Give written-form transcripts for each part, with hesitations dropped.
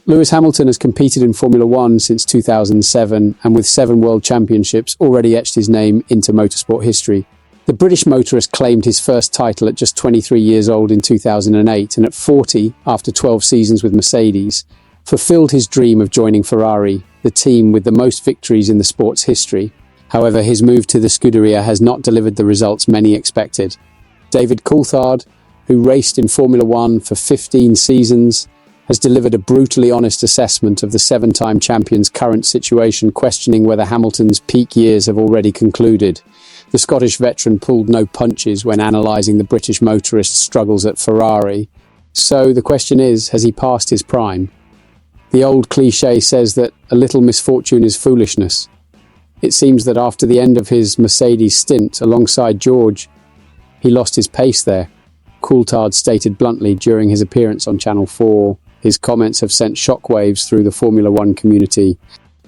Lewis Hamilton has competed in Formula One since 2007, and with 7 world championships already etched his name into motorsport history. The British motorist claimed his first title at just 23 years old in 2008, and at 40, after 12 seasons with Mercedes, fulfilled his dream of joining Ferrari, the team with the most victories in the sport's history. However, his move to the Scuderia has not delivered the results many expected. David Coulthard, who raced in Formula One for 15 seasons, has delivered a brutally honest assessment of the 7-time champion's current situation, questioning whether Hamilton's peak years have already concluded. The Scottish veteran pulled no punches when analysing the British motorist's struggles at Ferrari. So the question is, has he passed his prime? The old cliché says that a little misfortune is foolishness. It seems that after the end of his Mercedes stint alongside George, he lost his pace there. Coulthard stated bluntly during his appearance on Channel 4. His comments have sent shockwaves through the Formula One community.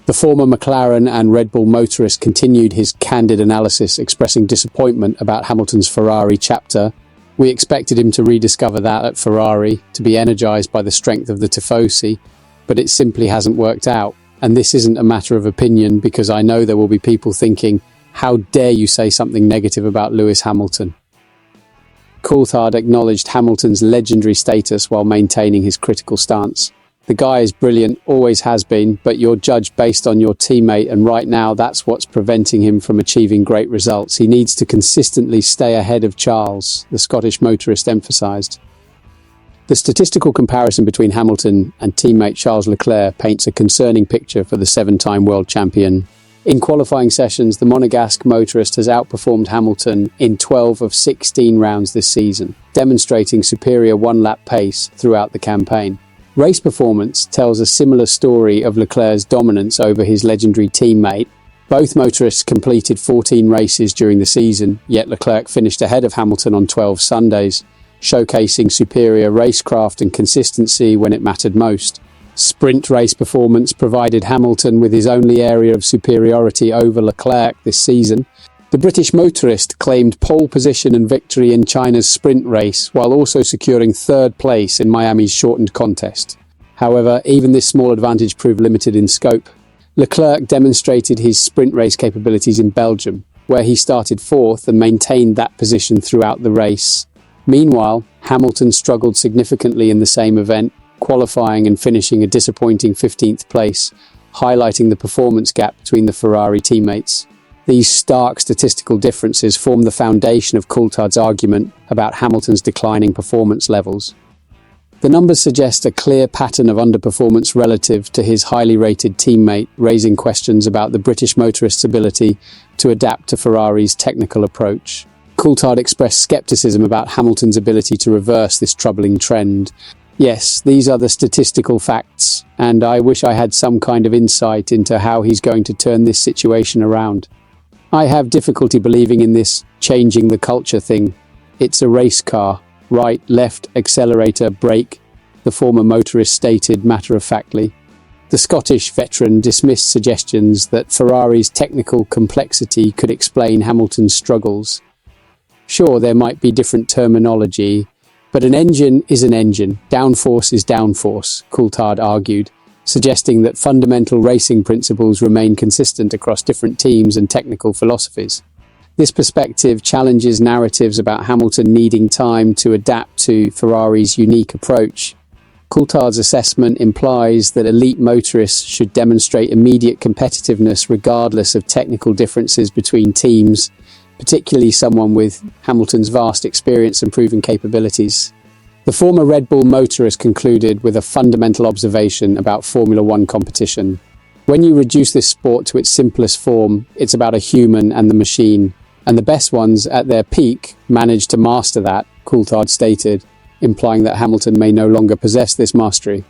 The former McLaren and Red Bull motorist continued his candid analysis, expressing disappointment about Hamilton's Ferrari chapter. We expected him to rediscover that at Ferrari, to be energised by the strength of the Tifosi, but it simply hasn't worked out. And this isn't a matter of opinion, because I know there will be people thinking, how dare you say something negative about Lewis Hamilton? Coulthard acknowledged Hamilton's legendary status while maintaining his critical stance. The guy is brilliant, always has been, but you're judged based on your teammate, and right now that's what's preventing him from achieving great results. He needs to consistently stay ahead of Charles, the Scottish motorist emphasised. The statistical comparison between Hamilton and teammate Charles Leclerc paints a concerning picture for the 7-time world champion. In qualifying sessions, the Monegasque motorist has outperformed Hamilton in 12 of 16 rounds this season, demonstrating superior one-lap pace throughout the campaign. Race performance tells a similar story of Leclerc's dominance over his legendary teammate. Both motorists completed 14 races during the season, yet Leclerc finished ahead of Hamilton on 12 Sundays, showcasing superior racecraft and consistency when it mattered most. Sprint race performance provided Hamilton with his only area of superiority over Leclerc this season. The British motorist claimed pole position and victory in China's sprint race, while also securing 3rd place in Miami's shortened contest. However, even this small advantage proved limited in scope. Leclerc demonstrated his sprint race capabilities in Belgium, where he started 4th and maintained that position throughout the race. Meanwhile, Hamilton struggled significantly in the same event, qualifying and finishing a disappointing 15th place, highlighting the performance gap between the Ferrari teammates. These stark statistical differences form the foundation of Coulthard's argument about Hamilton's declining performance levels. The numbers suggest a clear pattern of underperformance relative to his highly rated teammate, raising questions about the British motorist's ability to adapt to Ferrari's technical approach. Coulthard expressed skepticism about Hamilton's ability to reverse this troubling trend. Yes, these are the statistical facts, and I wish I had some kind of insight into how he's going to turn this situation around. I have difficulty believing in this changing the culture thing. It's a race car. Right, left, accelerator, brake, the former motorist stated matter-of-factly. The Scottish veteran dismissed suggestions that Ferrari's technical complexity could explain Hamilton's struggles. Sure, there might be different terminology, but an engine is an engine. Downforce is downforce, Coulthard argued, suggesting that fundamental racing principles remain consistent across different teams and technical philosophies. This perspective challenges narratives about Hamilton needing time to adapt to Ferrari's unique approach. Coulthard's assessment implies that elite motorists should demonstrate immediate competitiveness regardless of technical differences between teams, particularly someone with Hamilton's vast experience and proven capabilities. The former Red Bull motorist concluded with a fundamental observation about Formula One competition. When you reduce this sport to its simplest form, it's about a human and the machine, and the best ones at their peak manage to master that, Coulthard stated, implying that Hamilton may no longer possess this mastery.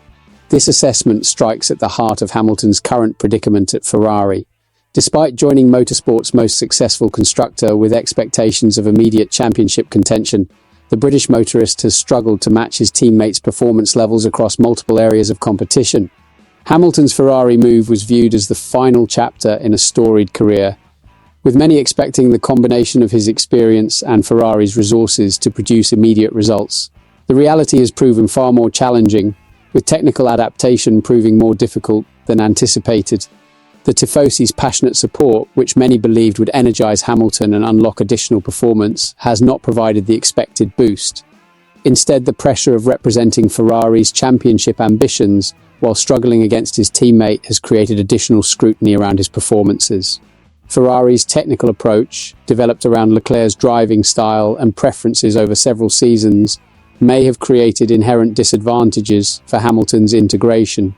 This assessment strikes at the heart of Hamilton's current predicament at Ferrari. Despite joining motorsport's most successful constructor with expectations of immediate championship contention, the British motorist has struggled to match his teammates' performance levels across multiple areas of competition. Hamilton's Ferrari move was viewed as the final chapter in a storied career, with many expecting the combination of his experience and Ferrari's resources to produce immediate results. The reality has proven far more challenging, with technical adaptation proving more difficult than anticipated. The Tifosi's passionate support, which many believed would energize Hamilton and unlock additional performance, has not provided the expected boost. Instead, the pressure of representing Ferrari's championship ambitions while struggling against his teammate has created additional scrutiny around his performances. Ferrari's technical approach, developed around Leclerc's driving style and preferences over several seasons, may have created inherent disadvantages for Hamilton's integration.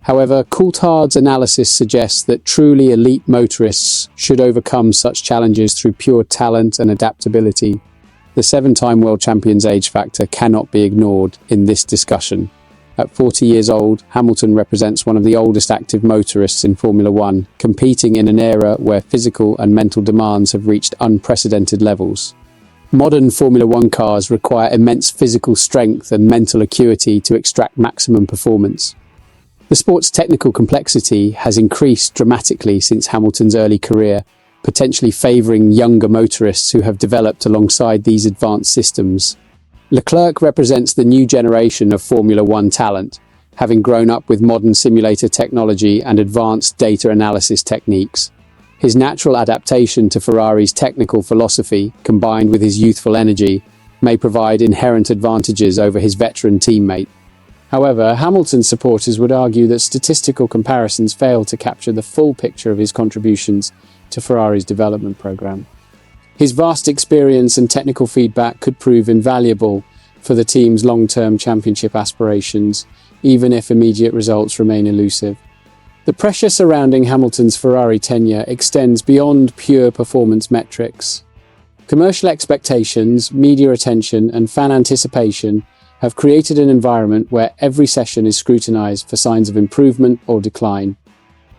However, Coulthard's analysis suggests that truly elite motorists should overcome such challenges through pure talent and adaptability. The seven-time world champion's age factor cannot be ignored in this discussion. At 40 years old, Hamilton represents one of the oldest active motorists in Formula One, competing in an era where physical and mental demands have reached unprecedented levels. Modern Formula One cars require immense physical strength and mental acuity to extract maximum performance. The sport's technical complexity has increased dramatically since Hamilton's early career, potentially favouring younger motorists who have developed alongside these advanced systems. Leclerc represents the new generation of Formula One talent, having grown up with modern simulator technology and advanced data analysis techniques. His natural adaptation to Ferrari's technical philosophy, combined with his youthful energy, may provide inherent advantages over his veteran teammate. However, Hamilton's supporters would argue that statistical comparisons fail to capture the full picture of his contributions to Ferrari's development program. His vast experience and technical feedback could prove invaluable for the team's long-term championship aspirations, even if immediate results remain elusive. The pressure surrounding Hamilton's Ferrari tenure extends beyond pure performance metrics. Commercial expectations, media attention, and fan anticipation have created an environment where every session is scrutinized for signs of improvement or decline.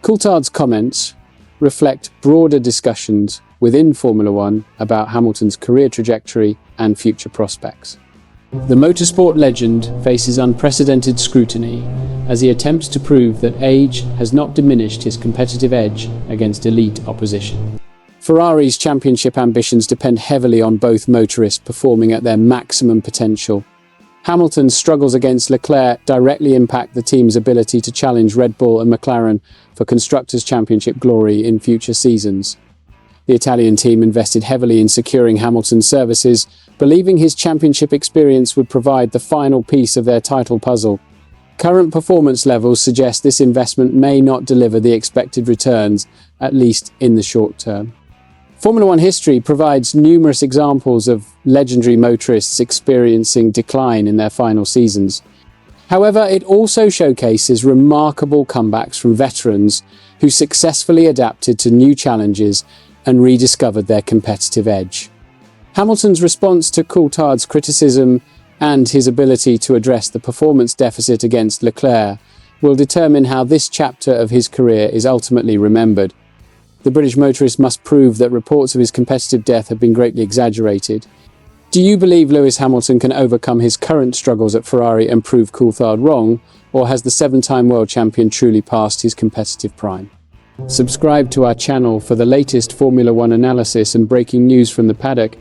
Coulthard's comments reflect broader discussions within Formula One about Hamilton's career trajectory and future prospects. The motorsport legend faces unprecedented scrutiny as he attempts to prove that age has not diminished his competitive edge against elite opposition. Ferrari's championship ambitions depend heavily on both motorists performing at their maximum potential. Hamilton's struggles against Leclerc directly impact the team's ability to challenge Red Bull and McLaren for Constructors' Championship glory in future seasons. The Italian team invested heavily in securing Hamilton's services, believing his championship experience would provide the final piece of their title puzzle. Current performance levels suggest this investment may not deliver the expected returns, at least in the short term. Formula One history provides numerous examples of legendary motorists experiencing decline in their final seasons. However, it also showcases remarkable comebacks from veterans who successfully adapted to new challenges and rediscovered their competitive edge. Hamilton's response to Coulthard's criticism and his ability to address the performance deficit against Leclerc will determine how this chapter of his career is ultimately remembered. The British motorist must prove that reports of his competitive death have been greatly exaggerated. Do you believe Lewis Hamilton can overcome his current struggles at Ferrari and prove Coulthard wrong, or has the seven-time world champion truly passed his competitive prime? Subscribe to our channel for the latest Formula One analysis and breaking news from the paddock,